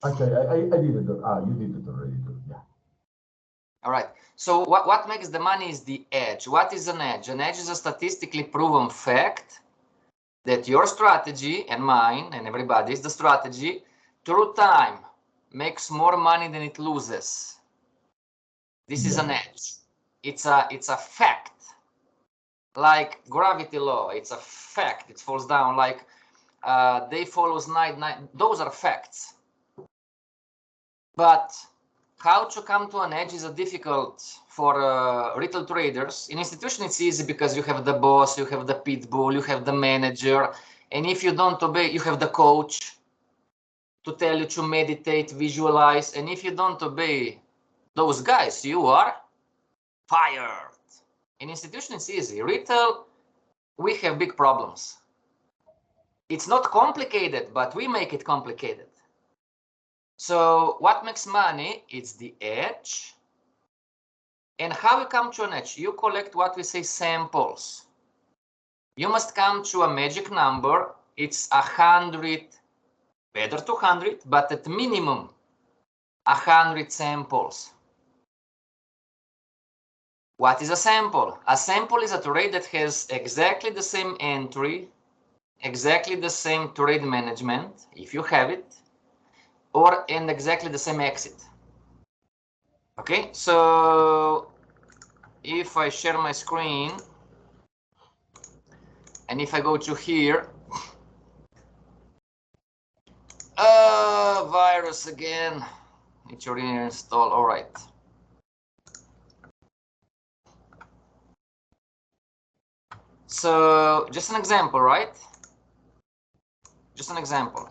Okay, I did it. You did it already too. Yeah. All right. So what makes the money is the edge. What is an edge? An edge is a statistically proven fact that your strategy and mine and everybody's the strategy through time makes more money than it loses. This is an edge. It's a fact. Like gravity law, it's a fact. It falls down. Like day follows night. Those are facts. But how to come to an edge is difficult for retail traders. In institution, it's easy because you have the boss, you have the pit bull, you have the manager, and if you don't obey, you have the coach to tell you to meditate, visualize, and if you don't obey those guys, you are fired. In institution, it's easy. Retail, we have big problems. It's not complicated, but we make it complicated. So what makes money? It's the edge. And how you come to an edge? You collect what we say samples. You must come to a magic number. It's 100, better 200, but at minimum 100 samples. What is a sample? A sample is a trade that has exactly the same entry, exactly the same trade management, if you have it, and exactly the same exit. Okay, so if I share my screen and if I go to here, virus again, it's already installed. All right. So just an example, right? Just an example.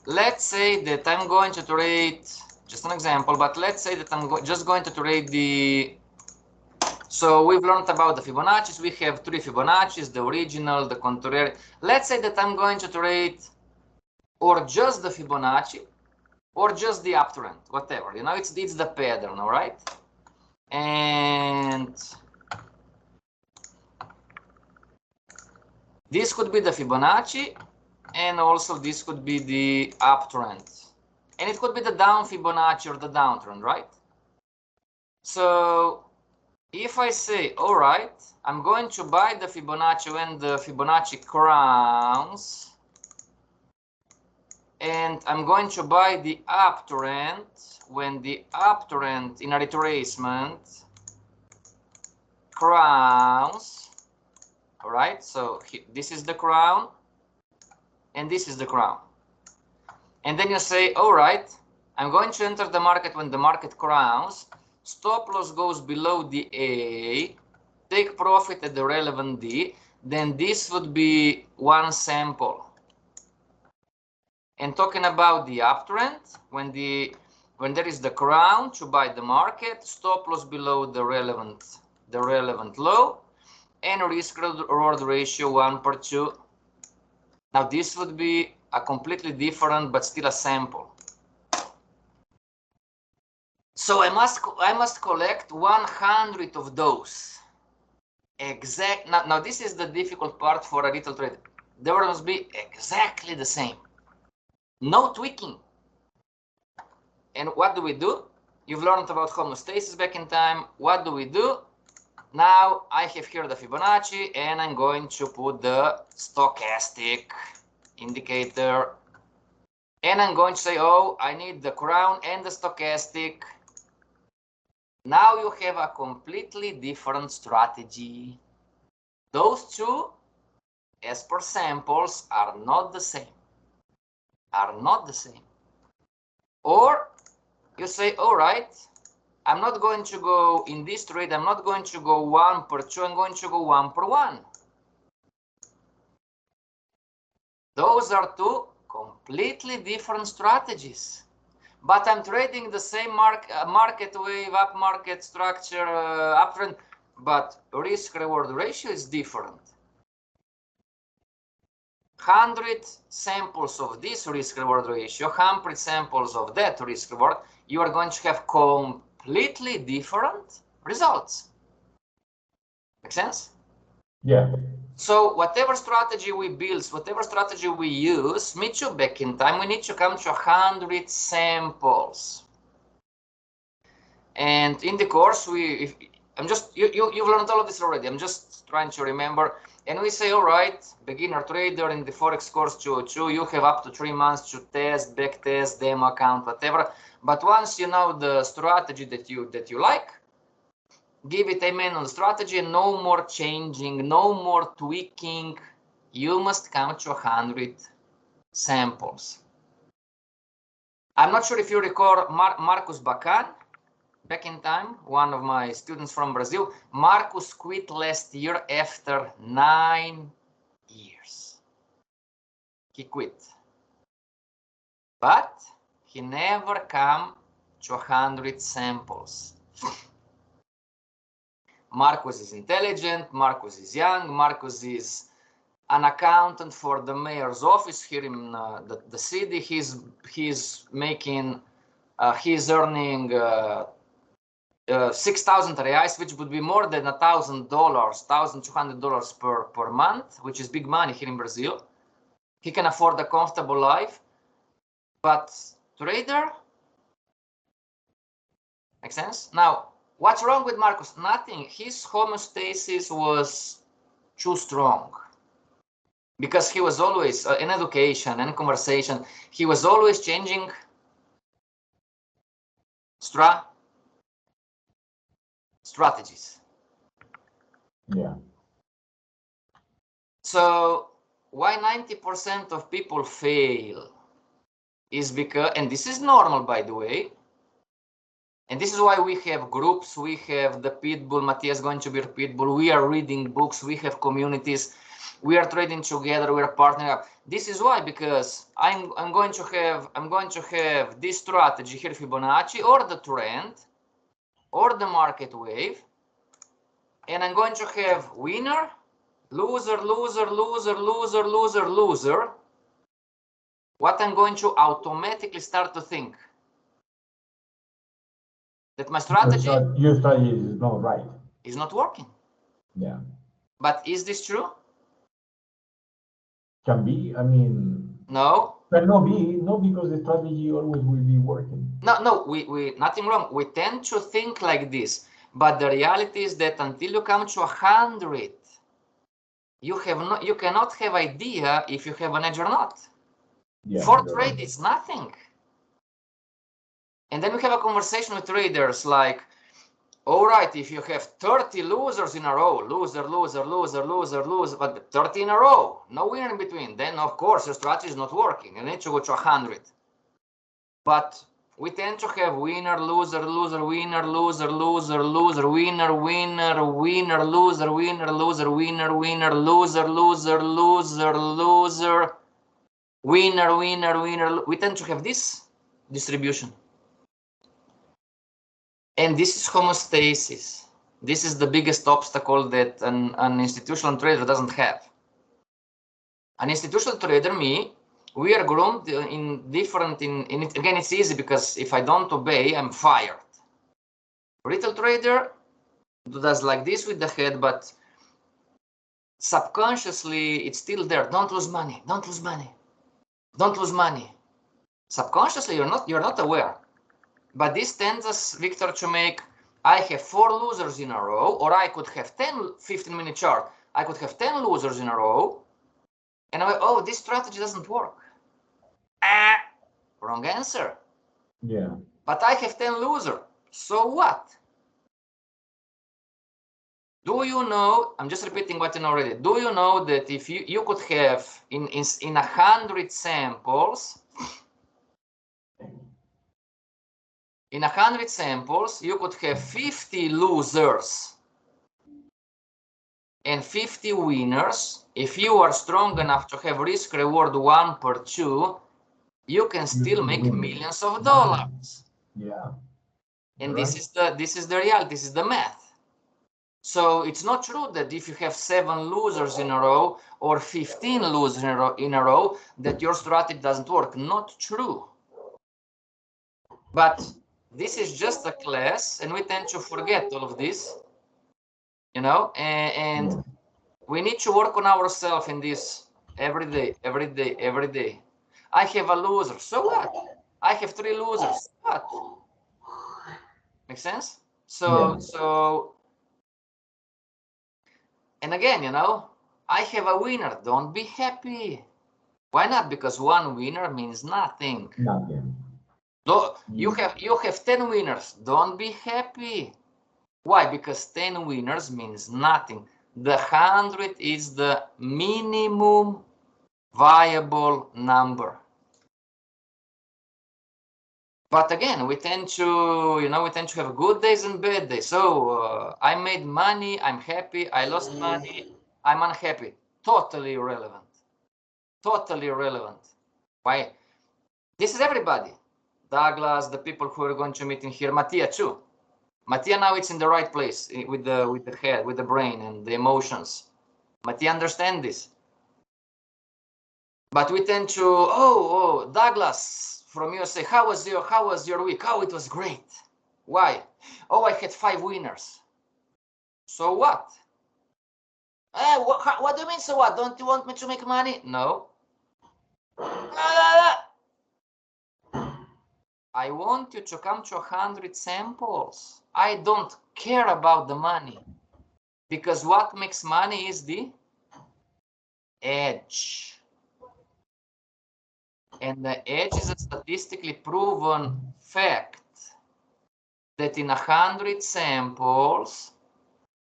Let's say that I'm going to trade, just an example, but let's say that I'm just going to trade the, so we've learned about the Fibonacci's. We have 3 Fibonacci's, the original, the contrary. Let's say that I'm going to trade or just the Fibonacci or just the uptrend, whatever, you know, it's the pattern, all right? And this could be the Fibonacci, and also this could be the uptrend. And it could be the down Fibonacci or the downtrend, right? So if I say, all right, I'm going to buy the Fibonacci when the Fibonacci crowns, and I'm going to buy the uptrend when the uptrend in a retracement crowns. All right, so this is the crown and this is the crown. And then you say, all right, I'm going to enter the market when the market crowns, stop loss goes below the A, take profit at the relevant D, then this would be one sample. And talking about the uptrend, when there is the crown to buy the market, stop loss below the relevant low, and risk reward ratio 1/2. Now this would be a completely different but still a sample. So I must collect 100 of those. Now this is the difficult part for a retail trader. There must be exactly the same. No tweaking. And what do? You've learned about homeostasis back in time. What do? Now I have here the Fibonacci, and I'm going to put the stochastic indicator. And I'm going to say, oh, I need the crown and the stochastic. Now you have a completely different strategy. Those two, as per samples, are not the same. Or you say, all right, I'm not going to go in this trade, I'm not going to go 1/2, I'm going to go 1/1. Those are two completely different strategies. But I'm trading the same market wave, up market structure, uptrend, but risk reward ratio is different. 100 samples of this risk reward ratio, 100 samples of that risk reward, you are going to have completely different results. Make sense? Yeah. So whatever strategy we build, whatever strategy we use, me too, back in time, we need to come to 100 samples. And in the course, you've learned all of this already. I'm just trying to remember. And we say, all right, beginner trader in the Forex course 202, you have up to 3 months to test, back test, demo account, whatever. But once you know the strategy that you like, give it amen on the strategy, and no more changing, no more tweaking. You must come to 100 samples. I'm not sure if you recall Marcus Bacan, back in time, one of my students from Brazil. Marcus quit last year after 9 years. He quit. But he never come to 100 samples. Marcus is intelligent, Marcus is young, Marcus is an accountant for the mayor's office here in the city. He's earning 6,000 reais, which would be more than $1,000, $1,200 per month, which is big money here in Brazil. He can afford a comfortable life, but trader, makes sense? Now, what's wrong with Marcus? Nothing. His homeostasis was too strong because he was always in education and conversation. He was always changing strategies. Yeah. So why 90% of people fail is because, and this is normal, by the way, and this is why we have groups, we have the Pitbull, Matthias going to be a Pitbull, we are reading books, we have communities, we are trading together, we are partnering up. This is why, because I'm going to have this strategy here, Fibonacci, or the trend, or the market wave, and I'm going to have winner, loser, loser, loser, loser, loser, loser. What I'm going to automatically start to think that my strategy, your strategy is not right. Is not working. Yeah. But is this true? Can be. I mean. No. Cannot be. No, because the strategy always will be working. No. We nothing wrong. We tend to think like this, but the reality is that until you come to 100, you cannot have idea if you have an edge or not. Yeah, for trade, right. It's nothing. And then we have a conversation with traders like, all right, if you have 30 losers in a row, loser, but 30 in a row, no winner in between, then of course your strategy is not working. You need to go to 100. But we tend to have winner, loser, loser, winner, loser, loser, loser, winner, winner, winner, loser, winner, loser, winner, winner, loser, loser, loser, loser, winner, winner, winner. We tend to have this distribution. And this is homeostasis. This is the biggest obstacle that an institutional trader doesn't have. An institutional trader, we are groomed in different, again, it's easy because if I don't obey, I'm fired. Retail trader does like this with the head, but subconsciously it's still there. Don't lose money, don't lose money, don't lose money. Subconsciously, you're not aware. But this tends us, Victor, to make, I have 4 losers in a row, or I could have 15-minute chart. I could have 10 losers in a row, and I'm like, oh, this strategy doesn't work. Wrong answer. Yeah. But I have 10 losers. So what? Do you know, I'm just repeating what you know already. Do you know that if you could have in 100 samples, in 100 samples, you could have 50 losers and 50 winners. If you are strong enough to have risk reward 1/2, you can still make millions of dollars. Yeah. And right. This is the reality, this is the math. So it's not true that if you have 7 losers in a row or 15 losers in a row, that your strategy doesn't work. Not true. But this is just a class, and we tend to forget all of this, you know, and We need to work on ourselves in this every day, every day, every day. I have a loser, so what? I have 3 losers, what? Make sense? So, and again, you know, I have a winner, don't be happy. Why not? Because 1 winner means nothing. Nothing. You have 10 winners, don't be happy. Why? Because 10 winners means nothing. The 100 is the minimum viable number. But again, we tend to, you know, we tend to have good days and bad days. So I made money, I'm happy. I lost money, I'm unhappy. Totally irrelevant. Totally irrelevant. Why? This is everybody. Douglas, the people who are going to meet in here, Mattia too. Mattia now it's in the right place with the head, with the brain and the emotions. Mattia understand this. But we tend to, oh, Douglas from USA, how was your week? Oh, it was great. Why? Oh, I had 5 winners. So what? What do you mean, so what? Don't you want me to make money? No. I want you to come to 100 samples. I don't care about the money. Because what makes money is the edge. And the edge is a statistically proven fact that in 100 samples,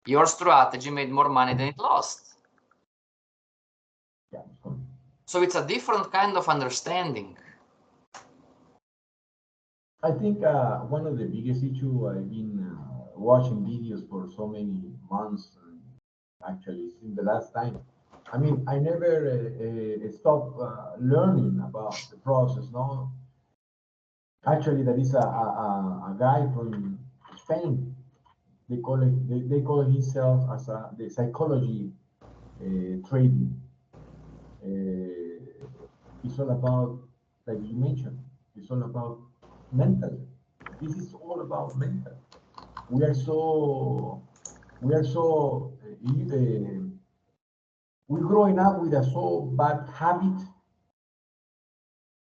your strategy made more money than it lost. Yeah. So it's a different kind of understanding. I think one of the biggest issues I've been watching videos for so many months, actually, since the last time. I mean, I never stopped learning about the process. No, actually, there is a guy from Spain. They call it. They call himself as the psychology trading. It's all about, like you mentioned, it's all about mental. This is all about mental. We are so we're growing up with a so bad habit,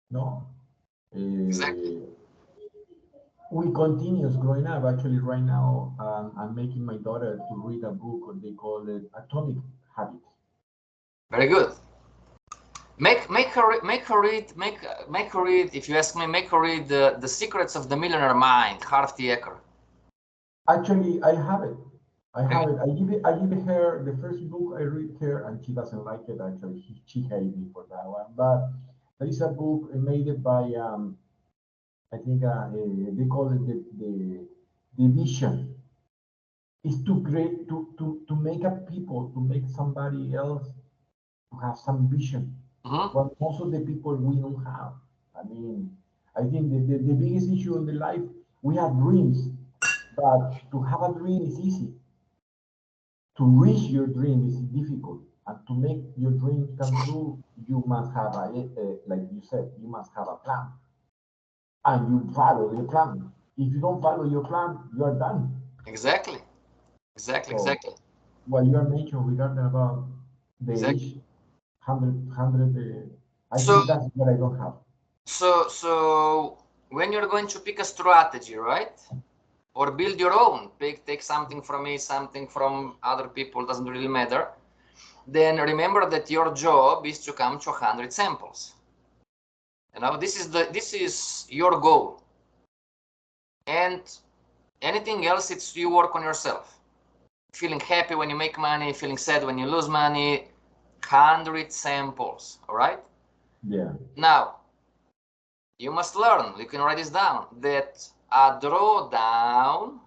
no? Exactly. We continues growing up. Actually, right now, I'm making my daughter to read a book. They call it Atomic Habits. Very good. Make her read. If you ask me, make her read the Secrets of the Millionaire Mind, Harv Eker. Actually, I have it. I have it. I give her the first book I read her, and she doesn't like it. Actually, she hated me for that one. But there is a book made by I think they call it the vision. Is to create to make a people, to make somebody else to have some vision. But most of the people we don't have. I mean, I think the biggest issue in the life, we have dreams, but to have a dream is easy. To reach your dream is difficult, and to make your dream come true, you must have like you said, you must have a plan, and you follow the plan. If you don't follow your plan, you are done. Exactly. So what you are mentioning regarding about the age, 100, I think that's what I don't have. So when you're going to pick a strategy, right? Or build your own, take something from me, something from other people, doesn't really matter. Then remember that your job is to come to 100 samples. You know, this is your goal. And anything else, it's you work on yourself. Feeling happy when you make money, feeling sad when you lose money. 100 samples, all right? Yeah. Now, you must learn, you can write this down, that a drawdown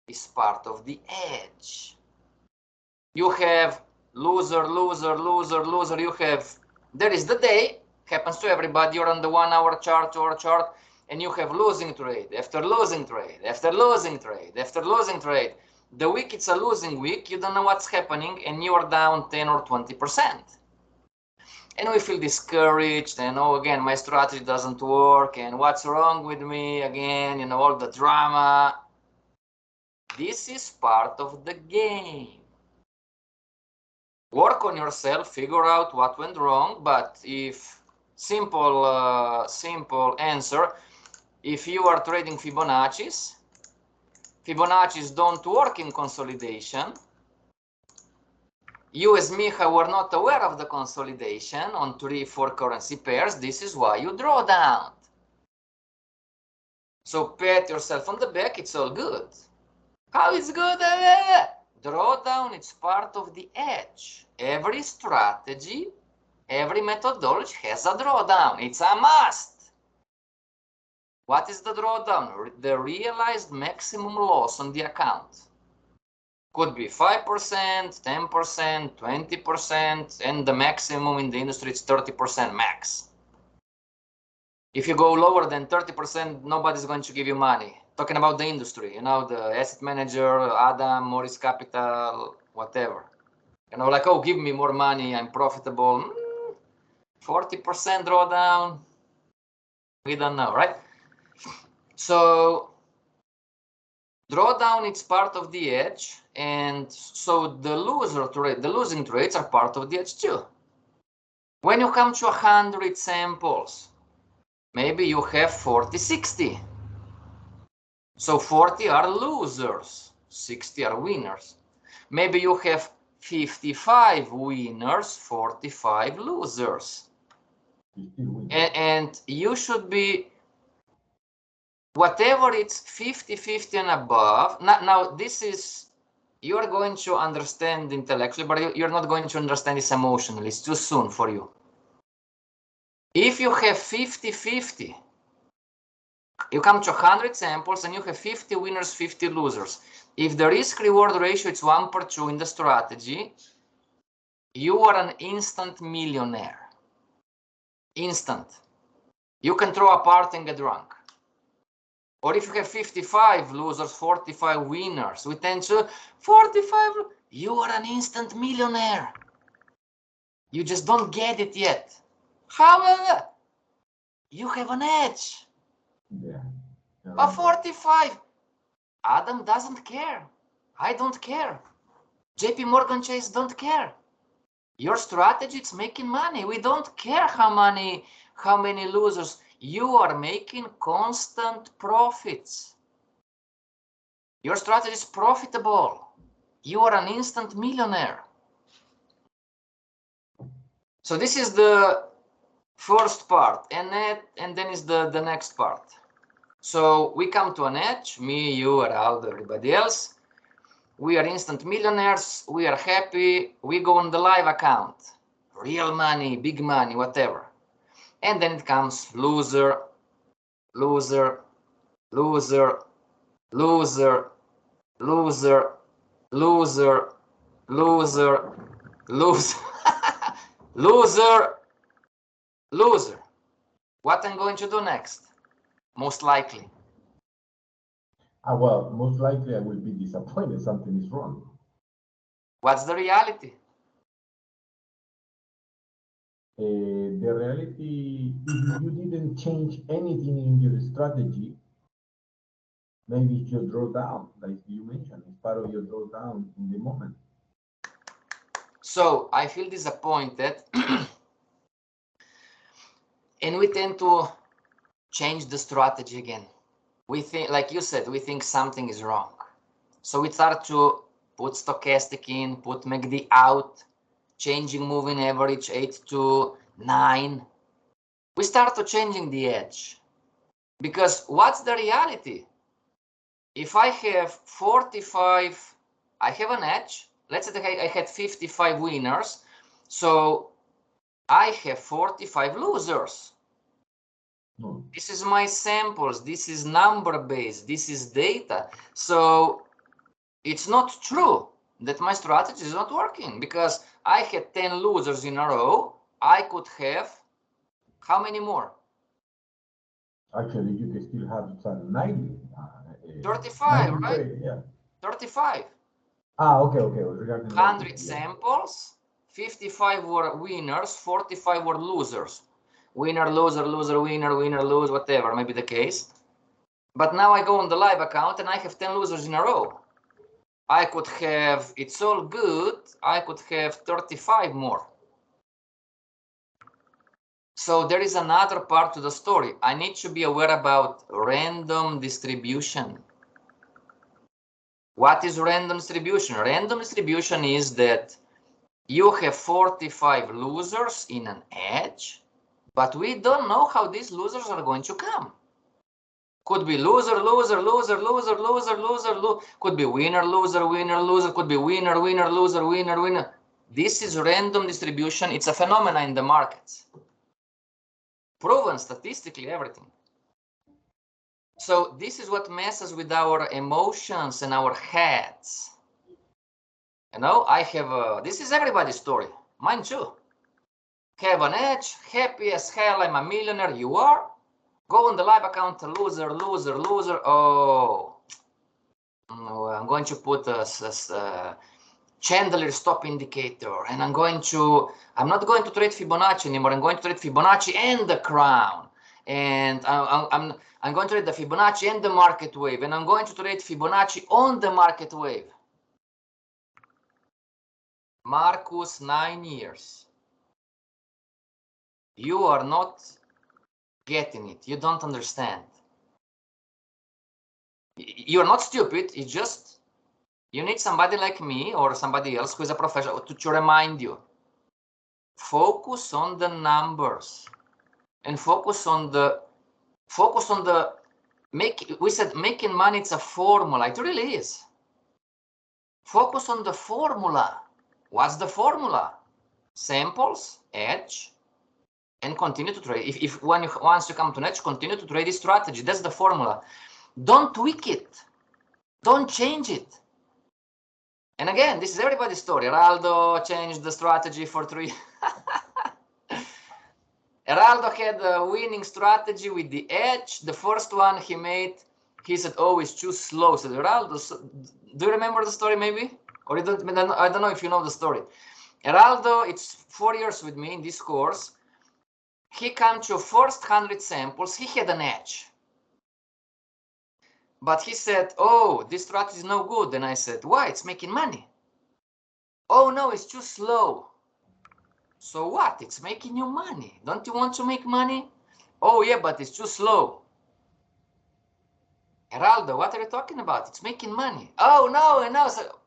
is part of the edge. You have loser, loser, loser, loser. You have, there is the day, happens to everybody. You're on the 1 hour chart, 2 hour chart, and you have losing trade after losing trade after losing trade after losing trade. The week it's a losing week, you don't know what's happening, and you are down 10 or 20%. And we feel discouraged, and oh, again, my strategy doesn't work, and what's wrong with me again, you know, all the drama. This is part of the game. work on yourself, figure out what went wrong. But if simple answer, if you are trading Fibonacci's don't work in consolidation. You as Micha were not aware of the consolidation on 3-4 currency pairs. This is why you draw down. So pat yourself on the back, it's all good. How is good? Drawdown, it's part of the edge. Every strategy, every methodology has a drawdown. It's a must. What is the drawdown? The realized maximum loss on the account. Could be 5%, 10%, 20%, and the maximum in the industry is 30% max. If you go lower than 30%, nobody's going to give you money. Talking about the industry, you know, the asset manager, Adam, Morris Capital, whatever. You know, like, oh, give me more money, I'm profitable. 40% drawdown. We don't know, right? So drawdown, it's part of the edge, and so the losing trades are part of the edge too. When you come to 100 samples, maybe you have 40-60. So 40 are losers, 60 are winners. Maybe you have 55 winners, 45 losers. And you should be, whatever it's 50-50 and above. Now this is, you're going to understand intellectually, but you're not going to understand this emotionally. It's too soon for you. If you have 50-50, you come to 100 samples and you have 50 winners, 50 losers. If the risk-reward ratio is 1/2 in the strategy, you are an instant millionaire. Instant. You can throw a party and get drunk. Or if you have 55 losers, 45 winners, we tend to 45, you are an instant millionaire. You just don't get it yet. However, you have an edge. Yeah. A 45. Adam doesn't care. I don't care. JP Morgan Chase don't care. Your strategy is making money. We don't care how many losers. You are making constant profits. Your strategy is profitable. You are an instant millionaire. So this is the first part, and then is the next part. So we come to an edge, me, you, and everybody else. We are instant millionaires. We are happy. We go on the live account. Real money, big money, whatever. And then it comes loser, loser, loser, loser, loser, loser, loser, loser, loser, loser. What I'm going to do next? Most likely. Well, most likely I will be disappointed. Something is wrong. What's the reality? The reality, if you didn't change anything in your strategy, maybe it's your drawdown, like you mentioned, it's part of your drawdown in the moment. So I feel disappointed, and we tend to change the strategy again. We think, like you said, we think something is wrong. So we start to put stochastic in, put MACD out, changing moving average 8 to 9. We start to changing the edge. Because what's the reality? If I have 45, I have an edge. Let's say I had 55 winners. So I have 45 losers. No. This is my samples. This is number based. This is data. So it's not true that my strategy is not working, because I had 10 losers in a row. I could have how many more? Actually, you can still have some 90. 35, 90 right? yeah. 35. Okay. Regarding 100 samples, 55 were winners, 45 were losers. Winner, loser, loser, winner, winner, lose, whatever may be the case. But now I go on the live account and I have 10 losers in a row. I could have, it's all good, I could have 35 more. So there is another part to the story. I need to be aware about random distribution. What is random distribution? Random distribution is that you have 45 losers in an edge, but we don't know how these losers are going to come. Could be loser, loser, loser, loser, loser, loser, could be winner, loser, winner, loser, could be winner, winner, loser, winner, winner. This is random distribution. It's a phenomenon in the markets. Proven statistically, everything. So this is what messes with our emotions and our heads. You know, I have this is everybody's story, mine too. Have an edge, happy as hell, I'm a millionaire, you are. Go on the live account, loser, loser, loser. Oh, I'm going to put a Chandler stop indicator, and I'm not going to trade Fibonacci anymore. I'm going to trade Fibonacci and the crown, and I'm going to trade the Fibonacci and the market wave, and I'm going to trade Fibonacci on the market wave. Marcus, 9 years. You are not getting it. You don't understand. You're not stupid. It's just you need somebody like me or somebody else who is a professional to remind you. Focus on the numbers and focus on the we said making money, it's a formula. It really is. Focus on the formula. What's the formula? Samples, edge, and continue to trade. Once you come to an edge, continue to trade this strategy. That's the formula. Don't tweak it. Don't change it. And again, this is everybody's story. Heraldo changed the strategy for 3. Heraldo had a winning strategy with the edge. The first one he made, he said, oh, it's too slow. So Heraldo, do you remember the story maybe? Or I don't know if you know the story. Heraldo, it's 4 years with me in this course. He came to first 100 samples. He had an edge. But he said, oh, this strategy is no good. And I said, why? It's making money. Oh, no, it's too slow. So what? It's making you money. Don't you want to make money? Oh, yeah, but it's too slow. Heraldo, what are you talking about? It's making money. Oh, no, no. So,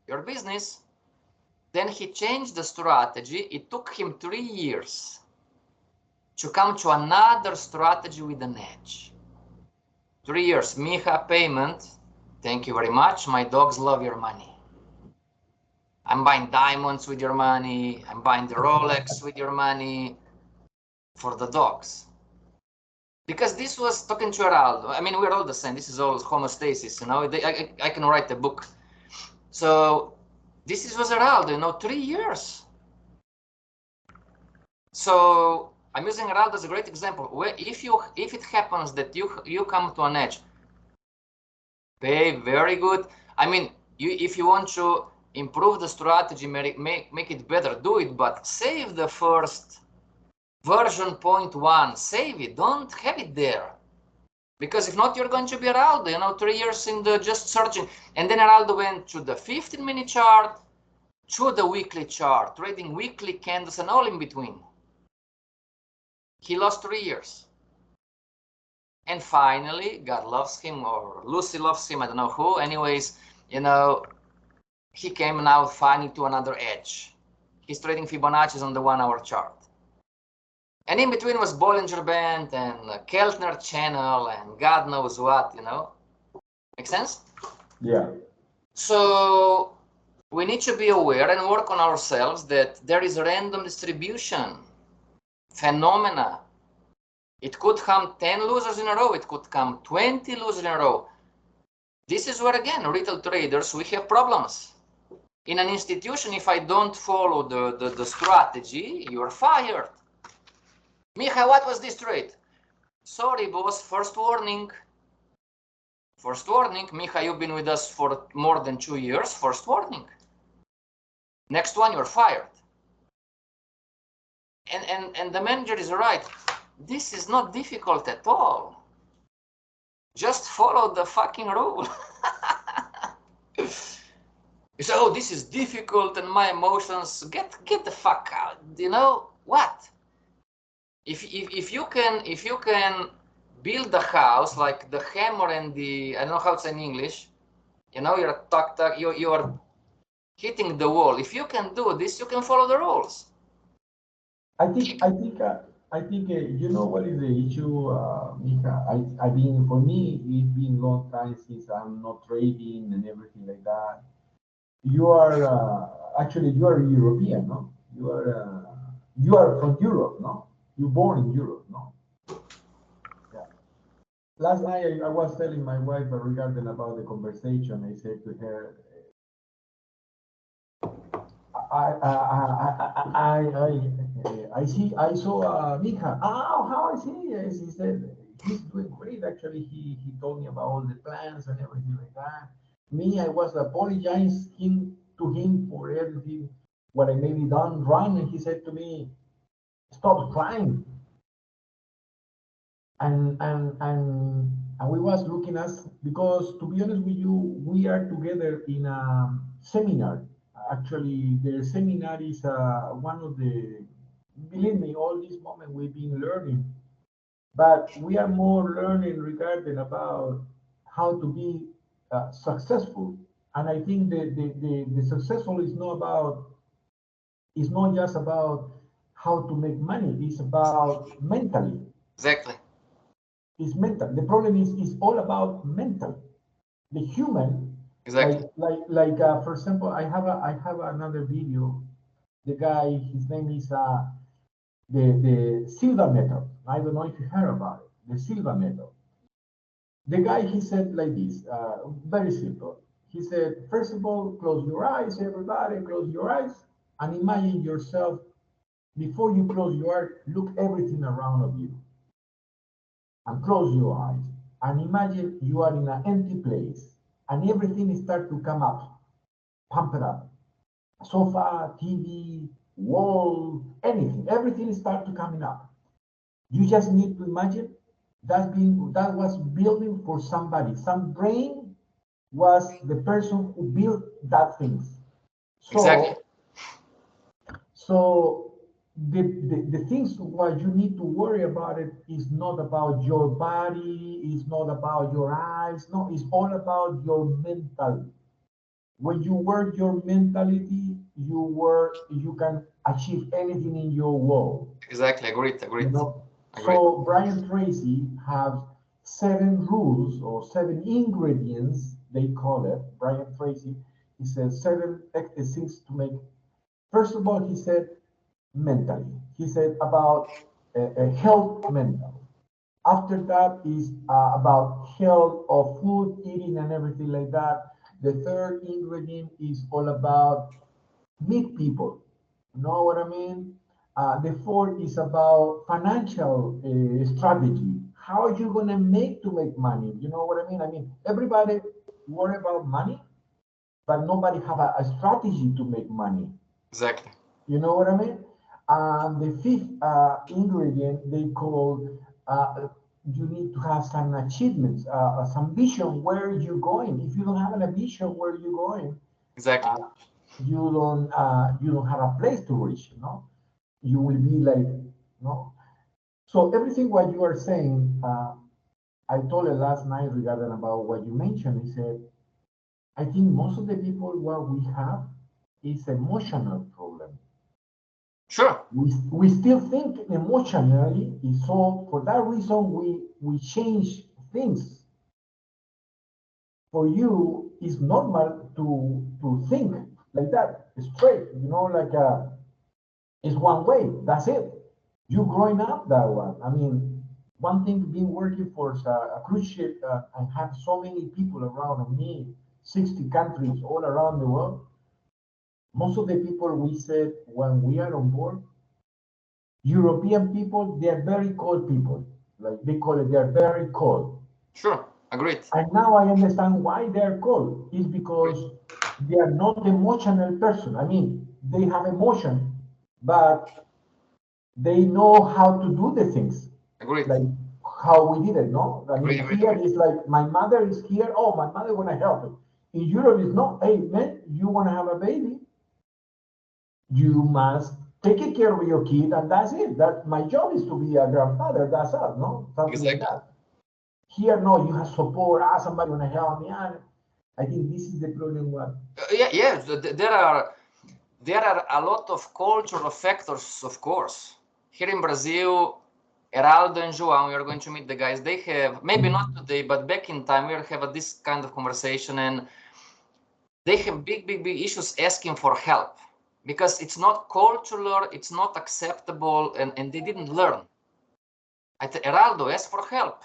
your business. Then he changed the strategy. It took him 3 years to come to another strategy with an edge. 3 years. Miha, payment. Thank you very much. My dogs love your money. I'm buying diamonds with your money. I'm buying the Rolex with your money for the dogs. Because this was talking to Heraldo. I mean, we're all the same. This is all homeostasis, you know. I can write a book. So this was Heraldo, you know, 3 years. So I'm using Heraldo as a great example. Where if it happens that you come to an edge, pay very good. I mean, if you want to improve the strategy, make it better, do it, but save the first version 0.1, save it, don't have it there. Because if not, you're going to be Heraldo, you know, 3 years in the just searching. And then Heraldo went to the 15-minute chart, to the weekly chart, trading weekly candles and all in between. He lost 3 years. And finally, God loves him, or Lucy loves him, I don't know who. Anyways, you know, he came now finally to another edge. He's trading Fibonacci's on the 1-hour chart. And in between was Bollinger Band and Keltner channel and God knows what, you know. Make sense? Yeah. So we need to be aware and work on ourselves that there is a random distribution phenomena. It could come 10 losers in a row. It could come 20 losers in a row. This is where, again, retail traders, we have problems. In an institution, if I don't follow the strategy, you're fired. Micha, what was this trade? Sorry, boss, first warning. First warning. Micha, you've been with us for more than 2 years. First warning. Next one, you're fired. And the manager is right. This is not difficult at all. Just follow the fucking rule. You say, oh, this is difficult and my emotions, get the fuck out. You know what? If you can build a house like the hammer and the, I don't know how it's in English, you know, you're you're hitting the wall. If you can do this, you can follow the rules. I think you know what is the issue, Mika. I mean, for me, it's been a long time since I'm not trading and everything like that. You are actually you are European, no? You are from Europe, no? You born in Europe, no? Yeah. Last night I was telling my wife regarding about the conversation. I said to her, I saw Mika. Oh, how I see? Yes, he said he's doing great. Actually, he told me about all the plans and everything like that. Me, I was apologizing to him for everything what I maybe done wrong, and he said to me, "Stop crying." And we was looking us because to be honest with you, we are together in a seminar. Actually, the seminar is one of the, believe me, all this moment we've been learning, but we are more learning regarding about how to be successful. And I think the successful is not about, it's not just about how to make money, it's about mentally. Exactly. It's mental. The problem is all about mental. The human, Exactly. for example, I have another video. The guy, his name is the Silva method. I don't know if you heard about it. The Silva method. The guy, he said like this, very simple. He said, first of all, close your eyes, everybody, close your eyes, and imagine yourself before you close your eyes, look everything around of you, and close your eyes, and imagine you are in an empty place, and everything start to come up, pump it up, sofa, TV, wall, anything, everything start to coming up. You just need to imagine that was building for somebody. Some brain was the person who built that things. Exactly. So the things what you need to worry about it is not about your body, it's not about your eyes, no, it's all about your mental. When you work your mentality, you can achieve anything in your world. Exactly. Agreed. You Agreed. know, Agreed. so Brian Tracy has 7 rules or 7 ingredients, they call it. Brian Tracy, he says 7 things to make. First of all, he said mentally. He said about health mental. After that is about health of food, eating, and everything like that. The third ingredient is all about meet people. You know what I mean? The fourth is about financial strategy. How are you gonna make to make money? You know what I mean? I mean, everybody worry about money, but nobody have a strategy to make money. Exactly. You know what I mean? And the fifth ingredient they call you need to have some achievements, some vision where you're going. If you don't have a vision where you're going, Exactly. you don't have a place to reach. You know, you will be like, you know. So everything what you are saying, I told her last night regarding about what you mentioned. He said, I think most of the people what we have is emotional problem. Sure. We still think emotionally, so for that reason we change things. For you, it's normal to think like that, straight, you know, like it's one way. That's it. You growing up that one. I mean, one thing being working for a cruise ship and have so many people around me, 60 countries all around the world. Most of the people we said when we are on board, European people, they are very cold people. Like they call it, they are very cold. Sure. Agreed. And now I understand why they are cold. Is because they are not emotional person. I mean, they have emotion, but they know how to do the things. Agreed. Like how we did it, no? I Agreed. mean, Agreed. here Agreed. is like my mother is here. Oh, my mother wanna help me. In Europe, it's no, hey, man, you want to have a baby, you must take care of your kid, and that's it. That my job is to be a grandfather. That's all, no? Something like Exactly. that. Here, no, you have support. Ah, somebody want to help me. I think this is the problem. What? Yeah. There are a lot of cultural factors, of course. Here in Brazil, Heraldo and João, we are going to meet the guys. They have, maybe not today, but back in time, we have this kind of conversation, and they have big issues asking for help because it's not cultural, it's not acceptable, and they didn't learn. Heraldo, ask for help.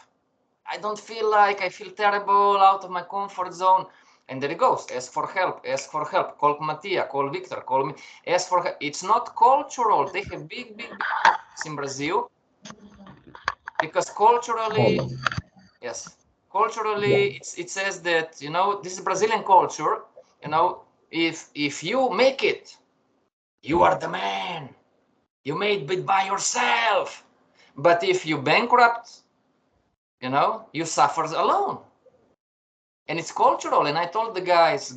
I don't feel like, I feel terrible, out of my comfort zone. And there he goes, ask for help, call Mattia, call Victor, call me, ask for help. It's not cultural. They have big issues in Brazil because culturally, yes, culturally, it says that, you know, this is Brazilian culture, you know, if you make it, you are the man. You made it by yourself. But if you bankrupt, you know, you suffer alone. And it's cultural. And I told the guys,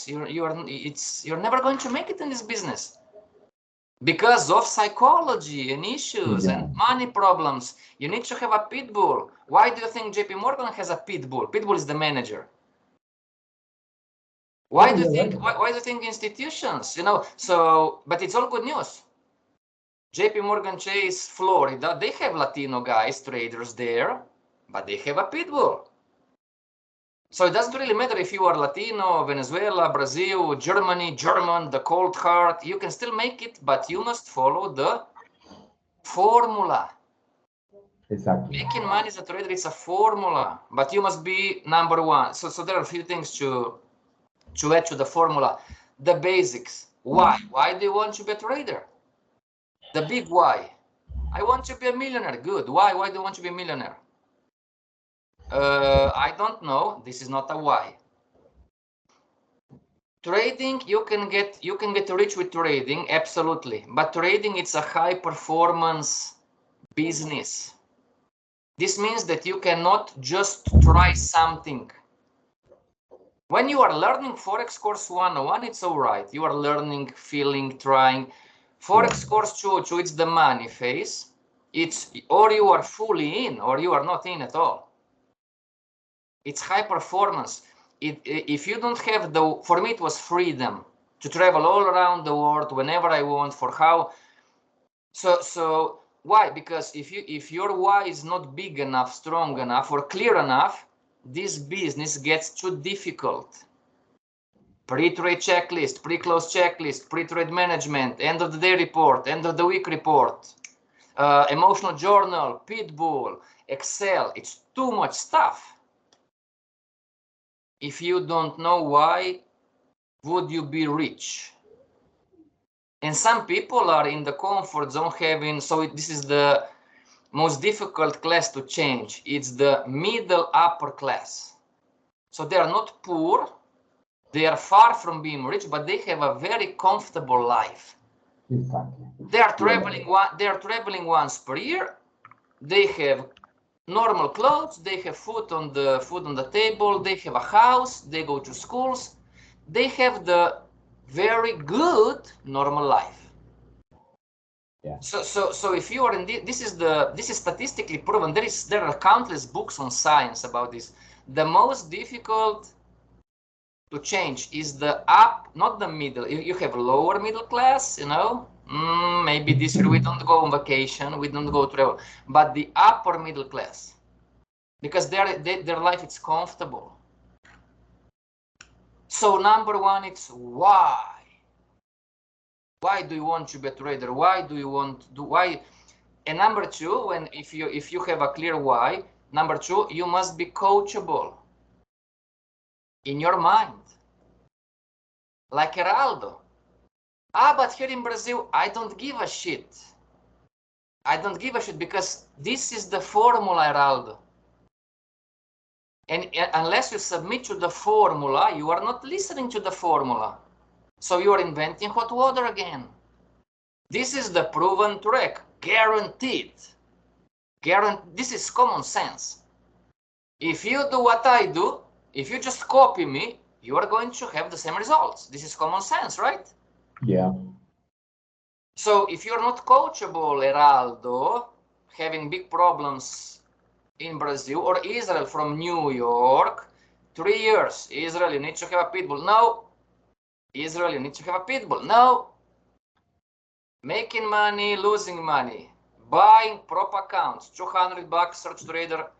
you're never going to make it in this business because of psychology and issues and money problems. You need to have a pit bull. Why do you think JP Morgan has a pit bull? Pit bull is the manager. Why do you think? Why do you think institutions? You know. So, but it's all good news. JP Morgan Chase, Florida, they have Latino guys, traders there, but they have a pit bull. So it doesn't really matter if you are Latino, Venezuela, Brazil, Germany, German, the cold heart, you can still make it, but you must follow the formula. Exactly. Making money as a trader is a formula, but you must be number one. So there are a few things to add to the formula. The basics. Why? Why do you want to be a trader? The big why. I want to be a millionaire. Good. Why? Why do you want to be a millionaire? I don't know. This is not a why. Trading, you can get rich with trading, absolutely. But trading, it's a high performance business. This means that you cannot just try something. When you are learning Forex course 101, it's all right. You are learning, feeling, trying. Forex course 202, it's the money phase. It's or you are fully in or you are not in at all. It's high performance. If you don't have for me, it was freedom to travel all around the world whenever I want, for how. So why? Because if your why is not big enough, strong enough, or clear enough, this business gets too difficult. Pre-trade checklist, pre-close checklist, pre-trade management, end of the day report, end of the week report, emotional journal, pitbull, Excel. It's too much stuff. If you don't know why, would you be rich? And some people are in the comfort zone having, so this is the most difficult class to change. It's the middle upper class. So they are not poor, they are far from being rich, but they have a very comfortable life. Exactly. They are traveling once per year. They have normal clothes, they have food on the table, they have a house, they go to schools, they have the very good normal life. Yeah. So if you are in this is statistically proven. There are countless books on science about this. The most difficult to change is the up, not the middle. You have lower middle class, you know, maybe this year we don't go on vacation, we don't go travel, but the upper middle class, because their life is comfortable. So number one, it's why. Why do you want to be a trader? Why do you want to do why? And number two, if you have a clear why, number two, you must be coachable in your mind, like Heraldo. But here in Brazil, I don't give a shit. I don't give a shit because this is the formula, Heraldo. And unless you submit to the formula, you are not listening to the formula. So you are inventing hot water again. This is the proven track, guaranteed. This is common sense. If you do what I do, if you just copy me, you are going to have the same results. This is common sense, right? Yeah. So if you're not coachable, Heraldo, having big problems in Brazil, or Israel from New York, 3 years, Israel, you need to have a pitbull. No. Israel, you need to have a pitbull. No. Making money, losing money, buying prop accounts, $200 search trader,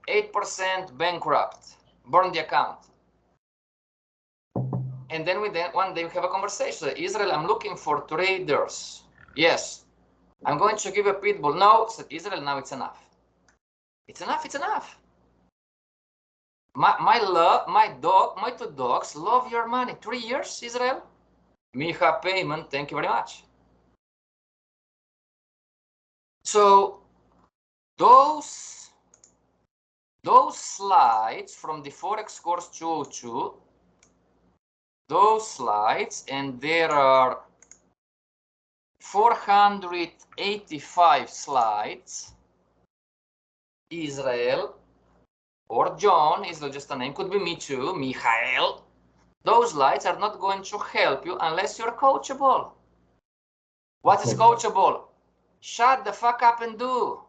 8% bankrupt, burn the account. And then one day we have a conversation. Israel, I'm looking for traders. Yes. I'm going to give a pitbull. No, said Israel, now it's enough. It's enough, it's enough. My two dogs love your money. 3 years, Israel? Miha payment, thank you very much. So those slides from the Forex course 202, those slides, and there are 485 slides. Israel or John, Israel just a name, could be me too, Michael. Those slides are not going to help you unless you're coachable. What is coachable? Shut the fuck up and do.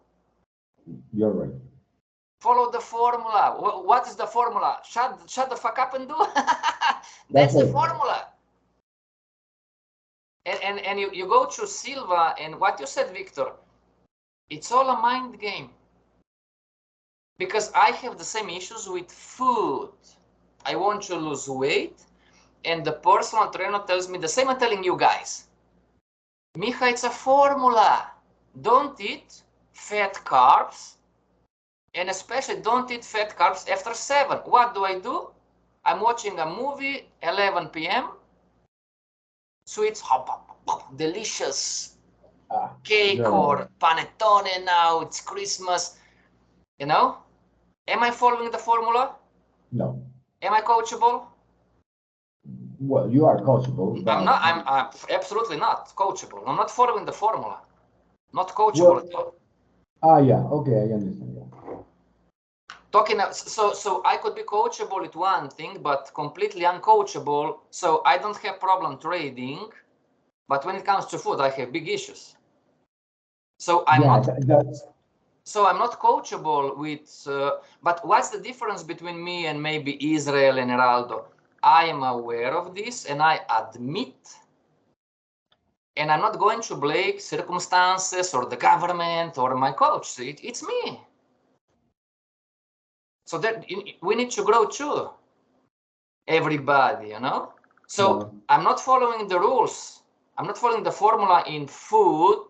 You're right. Follow the formula. What is the formula? Shut the fuck up and do. That's the formula. And you go to Silva, and what you said, Victor, it's all a mind game. Because I have the same issues with food. I want to lose weight, and the personal trainer tells me the same I'm telling you guys. Micha, it's a formula. Don't eat fat carbs, and especially don't eat fat carbs after 7. What do? I'm watching a movie, 11 p.m. Sweets, delicious cake or panettone now, it's Christmas. You know? Am I following the formula? No. Am I coachable? Well, you are coachable. I'm not. I'm absolutely not coachable. I'm not following the formula. Not coachable at all. Yeah. Okay, I understand. Yeah. So I could be coachable with one thing, but completely uncoachable. So I don't have problem trading, but when it comes to food, I have big issues. So I'm not. So I'm not coachable with. But what's the difference between me and maybe Israel and Heraldo? I am aware of this, and I admit. And I'm not going to blame circumstances or the government or my coach. It's me. So that we need to grow too. Everybody, you know. So I'm not following the rules. I'm not following the formula in food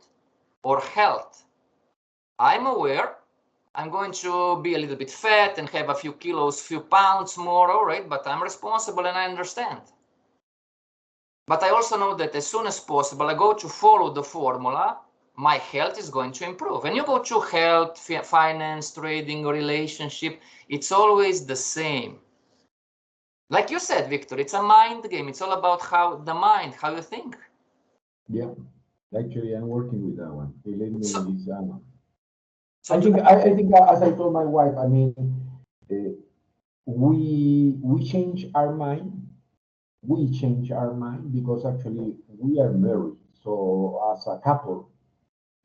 or health. I'm aware. I'm going to be a little bit fat and have a few kilos, few pounds more, all right, but I'm responsible and I understand. But I also know that as soon as possible, I go to follow the formula, my health is going to improve. And you go to health, finance, trading, relationship, it's always the same. Like you said, Victor, it's a mind game. It's all about how the mind, how you think. Yeah, actually, I'm working with that one. Believe me, so I think as I told my wife, I mean, we change our mind. We change our mind because actually we are married. So as a couple,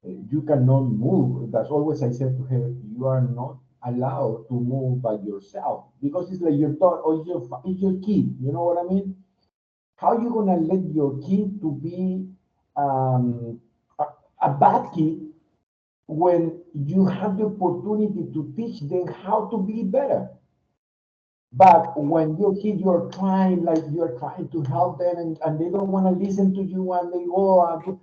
you cannot move. That's always I said to her, you are not allowed to move by yourself because it's like your daughter or it's your kid. You know what I mean? How are you gonna let your kid to be a bad kid when you have the opportunity to teach them how to be better? But when your kid, you're trying, like you're trying to help them and they don't want to listen to you and they go,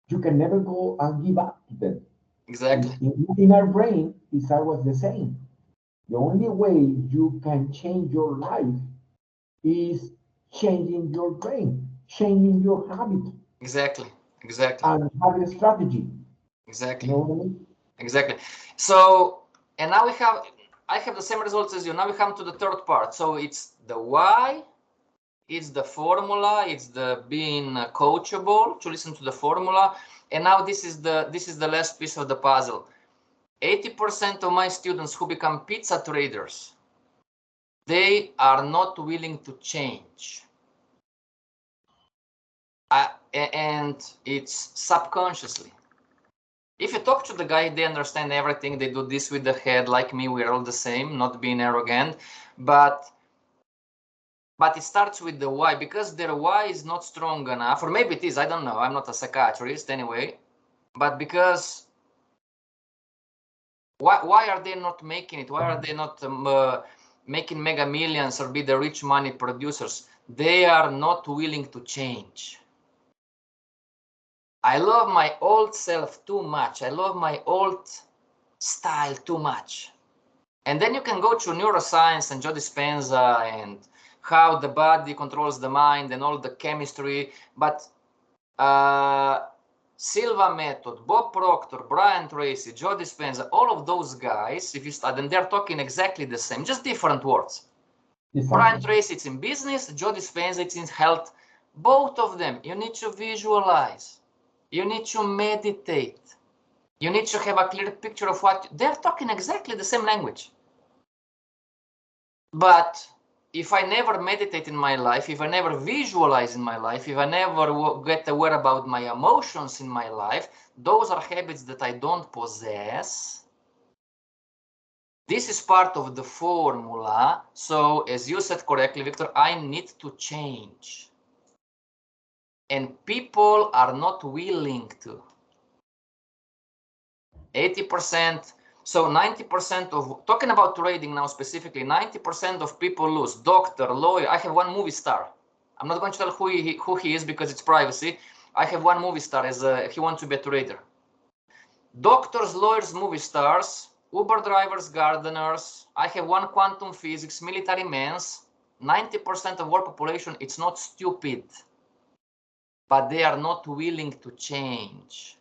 you can never go and give up to them. Exactly. In our brain, it's always the same. The only way you can change your life is changing your brain, changing your habit. Exactly. And having a strategy. Exactly. You know what I mean? Exactly. So, and now I have the same results as you. Now we come to the third part. So it's the why, it's the formula, it's the being coachable, to listen to the formula. And now this is the last piece of the puzzle. 80% of my students who become pizza traders they are not willing to change. And it's subconsciously. If you talk to the guy, they understand everything. They do this with the head, like me. We're all the same, not being arrogant, but it starts with the why, because their why is not strong enough, or maybe it is, I don't know, I'm not a psychiatrist anyway, but because why are they not making it? Why are they not making mega millions or be the rich money producers? They are not willing to change. I love my old self too much. I love my old style too much. And then you can go to neuroscience and Joe Dispenza and how the body controls the mind and all the chemistry. But Silva method, Bob Proctor, Brian Tracy, Joe Dispenza, all of those guys, if you study them, they're talking exactly the same, just different words. Exactly. Brian Tracy, it's in business. Joe Dispenza, it's in health. Both of them, you need to visualize. You need to meditate. You need to have a clear picture of what they're talking exactly the same language. But if I never meditate in my life, if I never visualize in my life, if I never get aware about my emotions in my life, those are habits that I don't possess. This is part of the formula. So as you said correctly, Victor, I need to change. And people are not willing to. 80%, so 90% of, talking about trading now specifically, 90% of people lose. Doctor, lawyer, I have one movie star. I'm not going to tell who he is because it's privacy. I have one movie star, he wants to be a trader. Doctors, lawyers, movie stars, Uber drivers, gardeners. I have one quantum physics, military men's. 90% of world population, it's not stupid, but they are not willing to change.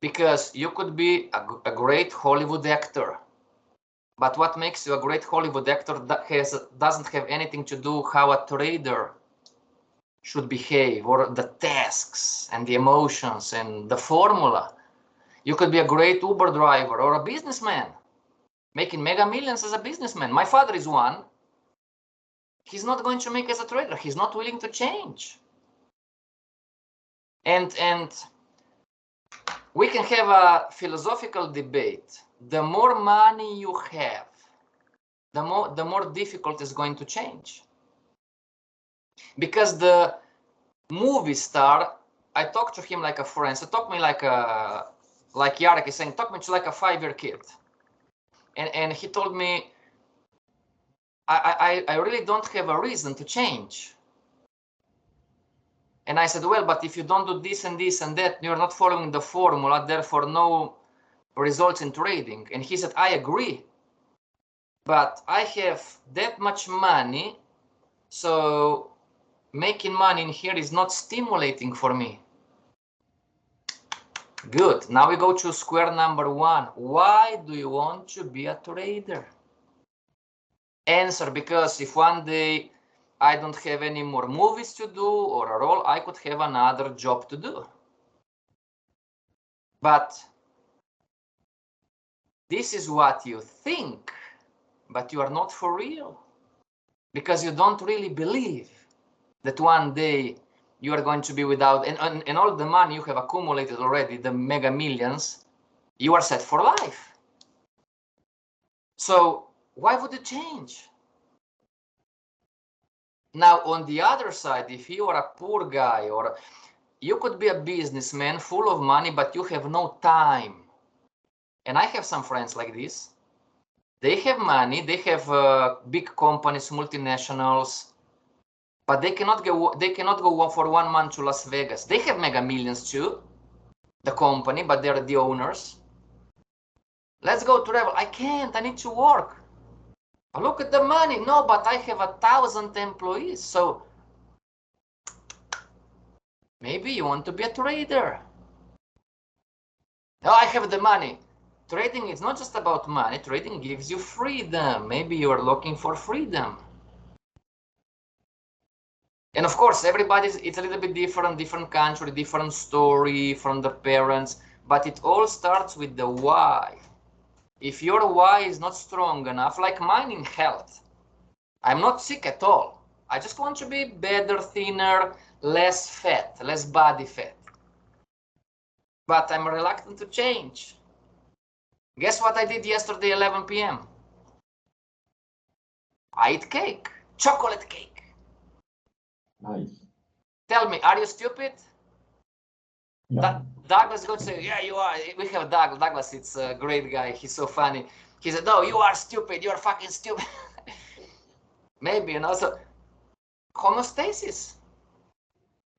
Because you could be a great Hollywood actor, but what makes you a great Hollywood actor doesn't have anything to do how a trader should behave, or the tasks and the emotions and the formula. You could be a great Uber driver or a businessman, making mega millions as a businessman. My father is one. He's not going to make as a trader. He's not willing to change. And we can have a philosophical debate. The more money you have, the more difficult it's going to change. Because the movie star, I talk to him like a friend. So talk me like Jarek is saying, talk me to like a 5-year kid. And he told me, I really don't have a reason to change. And I said, well, but if you don't do this and this and that, you're not following the formula, therefore no results in trading. And he said, I agree, but I have that much money, so making money in here is not stimulating for me. Good. Now we go to square number one. Why do you want to be a trader? Answer, because if one day I don't have any more movies to do or a role, I could have another job to do. But this is what you think, but you are not for real, because you don't really believe that one day you are going to be without, and all the money you have accumulated already, the mega millions, you are set for life. So why would it change? Now, on the other side, if you are a poor guy, or you could be a businessman full of money, but you have no time. And I have some friends like this. They have money, they have big companies, multinationals, but they cannot go for 1 month to Las Vegas. They have mega millions too, the company, but they're the owners. Let's go travel. I can't, I need to work. Look at the money. No, but I have 1,000 employees. So maybe you want to be a trader. Oh, I have the money. Trading is not just about money. Trading gives you freedom. Maybe you are looking for freedom. And of course, it's a little bit different country, different story from the parents, but it all starts with the why. If your why is not strong enough, like mine in health, I'm not sick at all. I just want to be better, thinner, less fat, less body fat. But I'm reluctant to change. Guess what I did yesterday, 11 p.m.? I ate cake, chocolate cake. Nice. Tell me, are you stupid? No. Douglas is going to say, yeah, you are. We have Douglas. Douglas, it's a great guy. He's so funny. He said, no, you are stupid. You're fucking stupid. Maybe, you know, so homeostasis.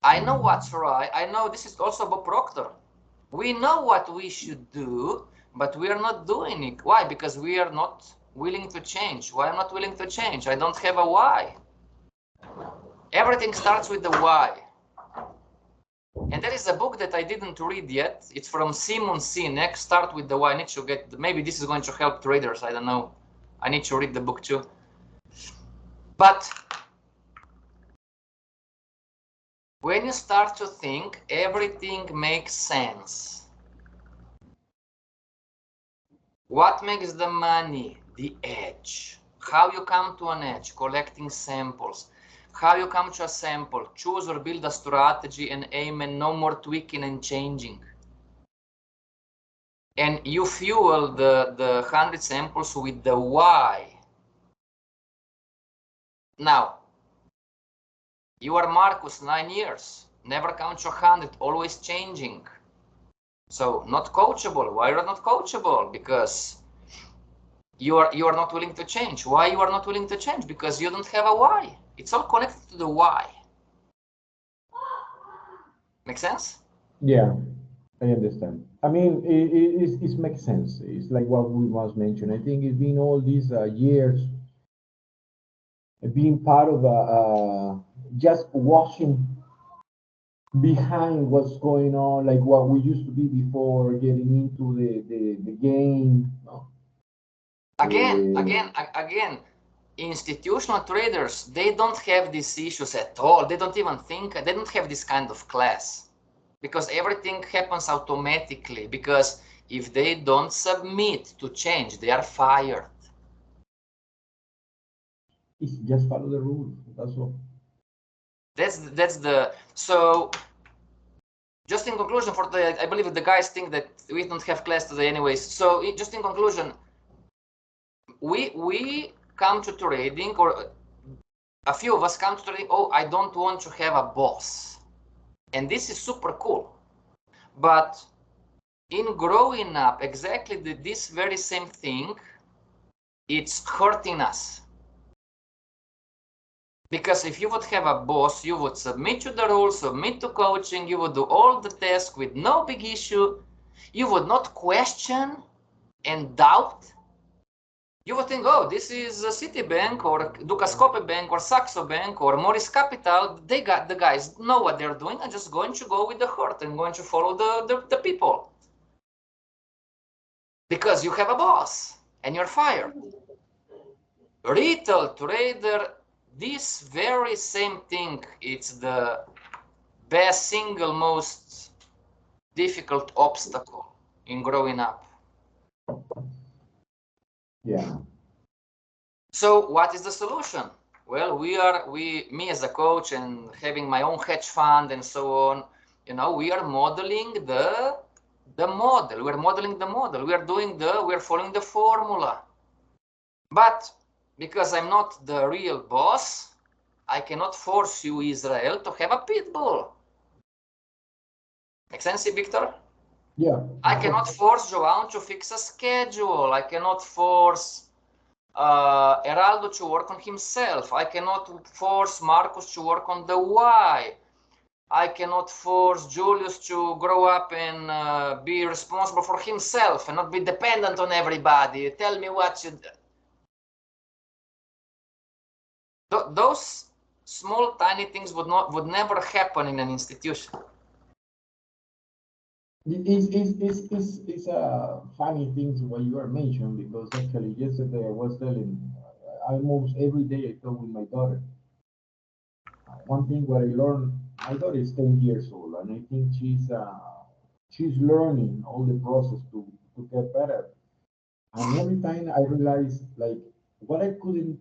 I know what's right. I know this is also Bob Proctor. We know what we should do, but we are not doing it. Why? Because we are not willing to change. Why am I not willing to change? I don't have a why. Everything starts with the why. And there is a book that I didn't read yet. It's from Simon Sinek, Start with the Why. I need to get, maybe this is going to help traders. I don't know. I need to read the book too. But when you start to think, everything makes sense. What makes the money? The edge. How you come to an edge? Collecting samples. How you come to a sample? Choose or build a strategy and aim, and no more tweaking and changing. And you fuel the 100 samples with the why. Now, you are Marcus, 9 years. Never count to 100, always changing. So not coachable. Why you are not coachable? Because you are not willing to change. Why you are not willing to change? Because you don't have a why. It's all connected to the why. Make sense? Yeah, I understand. I mean, it makes sense. It's like what we was mentioned. I think it's been all these years being part of just watching behind what's going on, like what we used to be before getting into the game. No? Again, institutional traders, they don't have these issues at all. They don't even think, they don't have this kind of class because everything happens automatically. Because if they don't submit to change, they are fired. It's just follow the rules. That's all. That's the, so just in conclusion for the, I believe the guys think that we don't have class today anyways. So just in conclusion, we come to trading, or a few of us come to trading, oh, I don't want to have a boss. And this is super cool. But in growing up, exactly this very same thing, it's hurting us. Because if you would have a boss, you would submit to the rules, submit to coaching, you would do all the tasks with no big issue. You would not question and doubt. You would think, oh, this is a Citibank or Dukascope Bank or Saxo Bank or Morris Capital. They got, the guys know what they're doing. I'm just going to go with the heart and going to follow the people. Because you have a boss and you're fired. Retail trader, this very same thing, it's the best single most difficult obstacle in growing up. Yeah. So what is the solution? Well, me as a coach and having my own hedge fund and so on, you know, we are modeling the model. We're modeling the model. We're following the formula. But because I'm not the real boss, I cannot force you, Israel, to have a pit bull. Make sense, Victor? Yeah. I cannot force João to fix a schedule. I cannot force Heraldo to work on himself. I cannot force Marcus to work on the why. I cannot force Julius to grow up and be responsible for himself and not be dependent on everybody. Tell me what you do. Those small tiny things would never happen in an institution. It's funny things what you are mentioning, because actually yesterday I was telling almost every day I talk with my daughter. One thing what I learned, my daughter is 10 years old, and I think she's learning all the process to get better. And every time I realized like what I couldn't,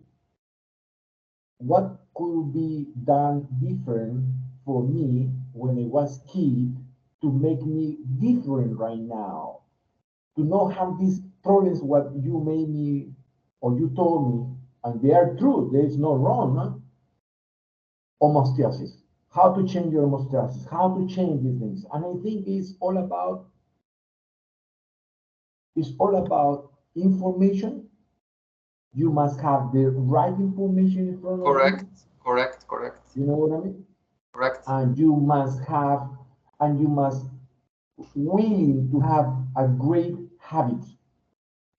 what could be done different for me when I was kid to make me different right now, to not have these problems what you made me or you told me, and they are true, there is no wrong, huh? Homeostasis, how to change your homeostasis, how to change these things. And I think it's all about information. You must have the right information in front of Correct, you. correct, correct, You know what I mean? correct, And you must willing to have a great habit,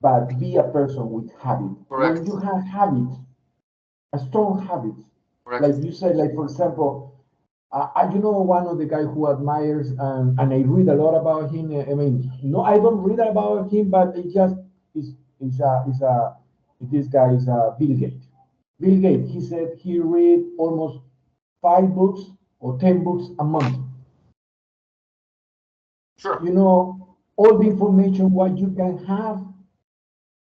but be a person with habit. When correct, you have habits, a strong habit, like correct. you said, like for example, one of the guy who admires, and I read a lot about him. I mean, no, I don't read about him, but it just is this guy is Bill Gates. Bill Gates, he said he read almost 5 books or 10 books a month. Sure. You know, all the information what you can have.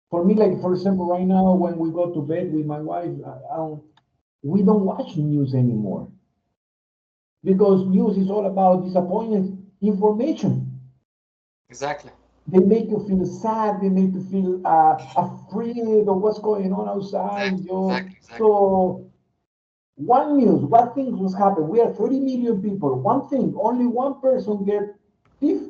For me, like for example, right now when we go to bed with my wife, we don't watch news anymore because news is all about disappointed information. Exactly. They make you feel sad. They make you feel afraid of what's going on outside. Exactly. Exactly. Exactly. So one news, what things was happening? We are 30 million people. One thing, only one person get thief,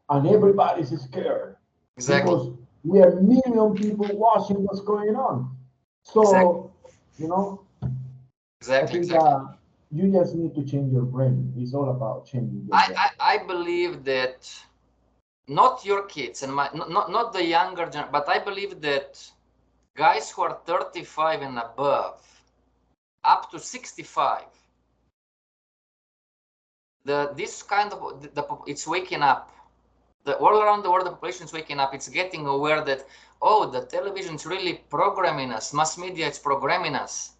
and everybody's scared Exactly. because we are million people watching what's going on. Exactly. So, you know, I Exactly. think Exactly. you just need to change your brain. It's all about changing your I, brain. I, I believe that not your kids and not the younger gen, but I believe that guys who are 35 and above, up to 65, this kind of it's waking up. All around the world, the population is waking up. It's getting aware that, oh, the television is really programming us. Mass media is programming us.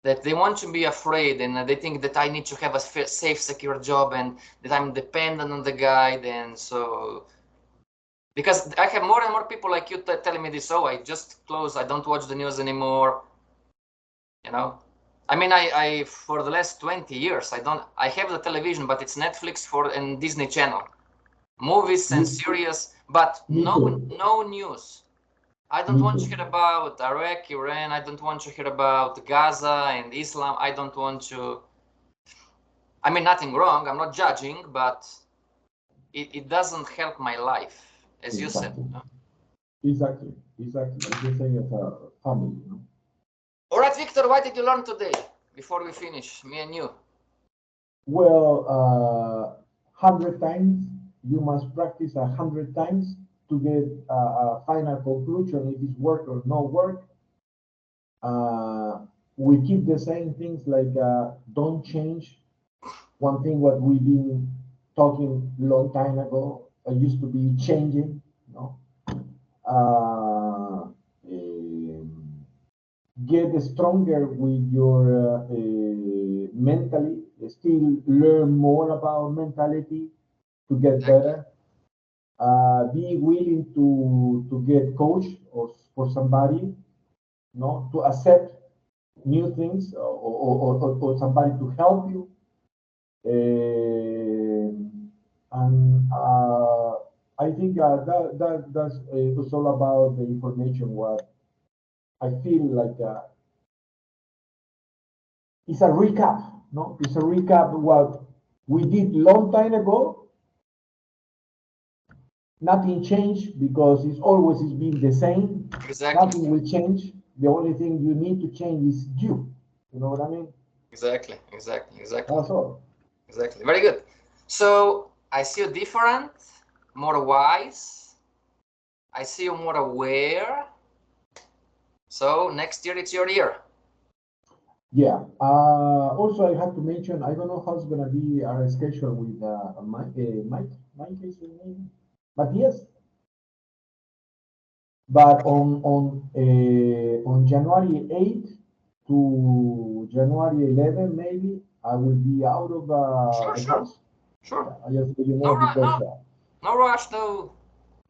That they want to be afraid, and they think that I need to have a safe, secure job, and that I'm dependent on the guide. And so, because I have more and more people like you telling me this, oh, I just close, I don't watch the news anymore. You know, I mean, I for the last 20 years, I have the television, but it's Netflix and Disney Channel, movies and Me, series, but me too. no news. I don't Me want to too. hear about Iraq, Iran. I don't want to hear about Gaza and Islam. I don't want to. I mean, nothing wrong. I'm not judging, but it doesn't help my life, as you said. Exactly. Exactly. Exactly. It's the same as a family. All right, Victor, what did you learn today? Before we finish, me and you. Well, 100 times, you must practice 100 times to get a final conclusion if it's work or no work. We keep the same things like don't change. One thing what we've been talking long time ago used to be changing. You know, get stronger with your mentally. Still learn more about mentality to get Exactly. better. Be willing to get coached or for somebody, to accept new things or somebody to help you. And I think that's all about the information. What I feel like it's a recap. No, it's a recap of what we did long time ago. Nothing changed because it's been the same. Exactly. Nothing will change. The only thing you need to change is you. You know what I mean? Exactly. Exactly. Exactly. That's all. Exactly. Very good. So I see you different, more wise. I see you more aware. So next year it's your year. Yeah. Also, I have to mention, I don't know how it's gonna be our schedule with Mike. Mike is his name, but yes. But on January 8th to January 11th, maybe I will be out of Sure, the sure, house. sure. Yeah, I just let you No, know because no rush. No.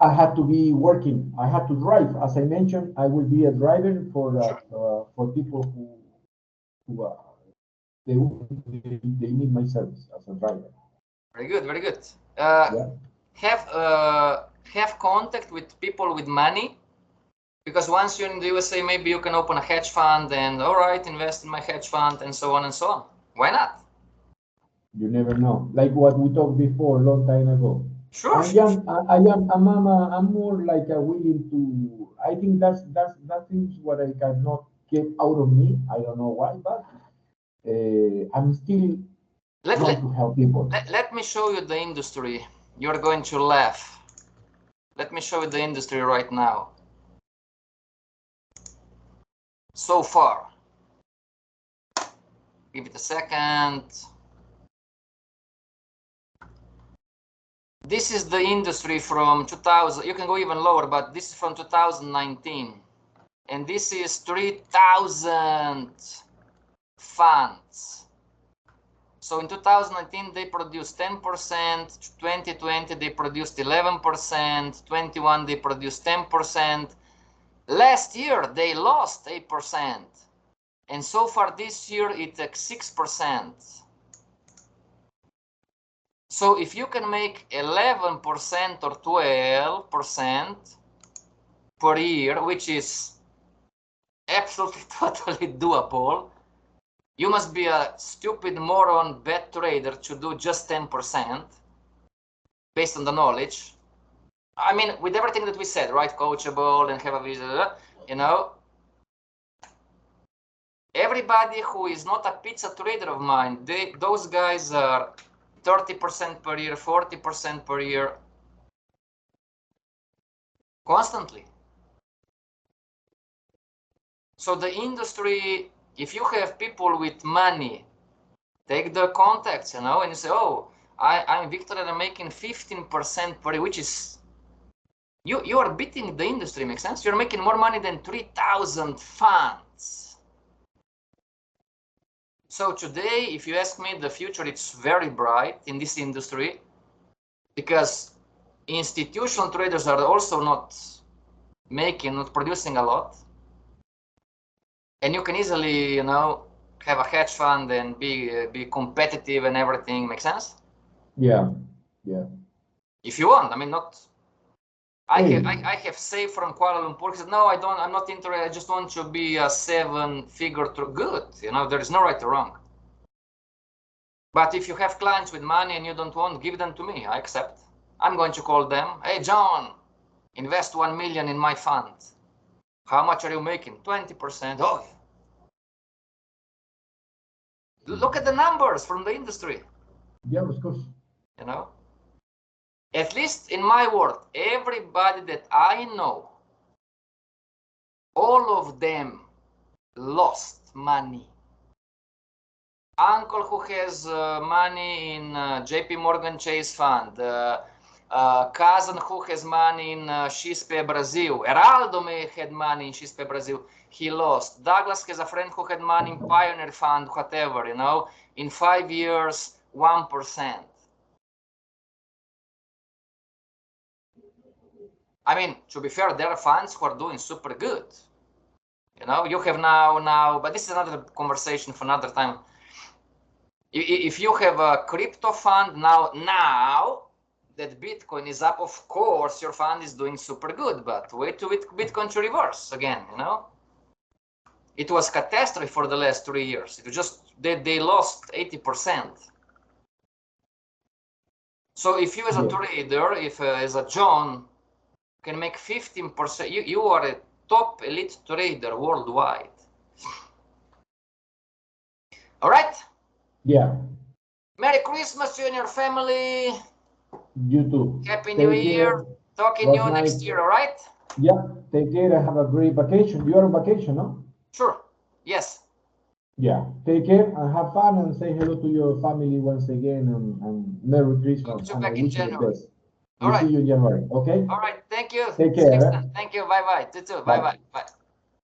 I had to be working. I had to drive. As I mentioned, I will be a driver for people who they need my service as a driver. Very good, very good. Yeah. Have contact with people with money, because once you're in the USA, maybe you can open a hedge fund and all right, invest in my hedge fund and so on and so on. Why not? You never know. Like what we talked before a long time ago. Sure. I'm more like a willing to. I think that is what I cannot get out of me. I don't know why, but I'm still want to help people. Let me show you the industry. You're going to laugh. Let me show you the industry right now. So far. Give it a second. This is the industry from 2000. You can go even lower, but this is from 2019. And this is 3,000 funds. So in 2019, they produced 10%, 2020, they produced 11%, 21, they produced 10%. Last year, they lost 8%. And so far this year, it's at 6%. So if you can make 11% or 12% per year, which is absolutely totally doable, you must be a stupid moron bad trader to do just 10% based on the knowledge. I mean, with everything that we said, right? Coachable and have a vision, you know. Everybody who is not a pizza trader of mine, those guys are 30% per year, 40% per year, constantly. So the industry, if you have people with money, take the contacts, you know, and you say, oh, I'm Victor and I'm making 15% per year, which is, you are beating the industry, makes sense? You're making more money than 3,000 funds. So today, if you ask me, the future, it's very bright in this industry because institutional traders are also not producing a lot. And you can easily, you know, have a hedge fund and be competitive and everything. Make sense? Yeah, yeah. If you want, I mean, not. I have saved from Kuala Lumpur. He said, no, I'm not interested. I just want to be a 7-figure. Good, you know, there is no right or wrong. But if you have clients with money and you don't want, give them to me. I accept. I'm going to call them. Hey, John, invest 1 million in my fund. How much are you making? 20%. Oh, look at the numbers from the industry. Yeah, of course. You know, at least in my world, everybody that I know, all of them lost money. Uncle who has money in JP Morgan Chase fund, cousin who has money in XP Brazil, Heraldo may had money in XP Brazil, he lost. Douglas has a friend who had money in Pioneer fund, whatever, you know, in 5 years, 1%. I mean, to be fair, there are funds who are doing super good. You know, you have now, but this is another conversation for another time. If you have a crypto fund now that Bitcoin is up, of course, your fund is doing super good, but wait till Bitcoin to reverse again, you know? It was catastrophe for the last 3 years. It was just, they lost 80%. So if you as a trader, if as a John, can make 15%, you are a top elite trader worldwide. All right? Yeah. Merry Christmas to you and your family. You too. Happy New Year. Talking to you next year, all right? Yeah, take care and have a great vacation. You are on vacation, no? Sure. Yes. Yeah. Take care and have fun and say hello to your family once again and Merry Christmas. And I wish you the best. We'll see you in January. Okay? All right. Thank you. Take care. Thank you. Bye-bye. You too. Bye-bye. Bye.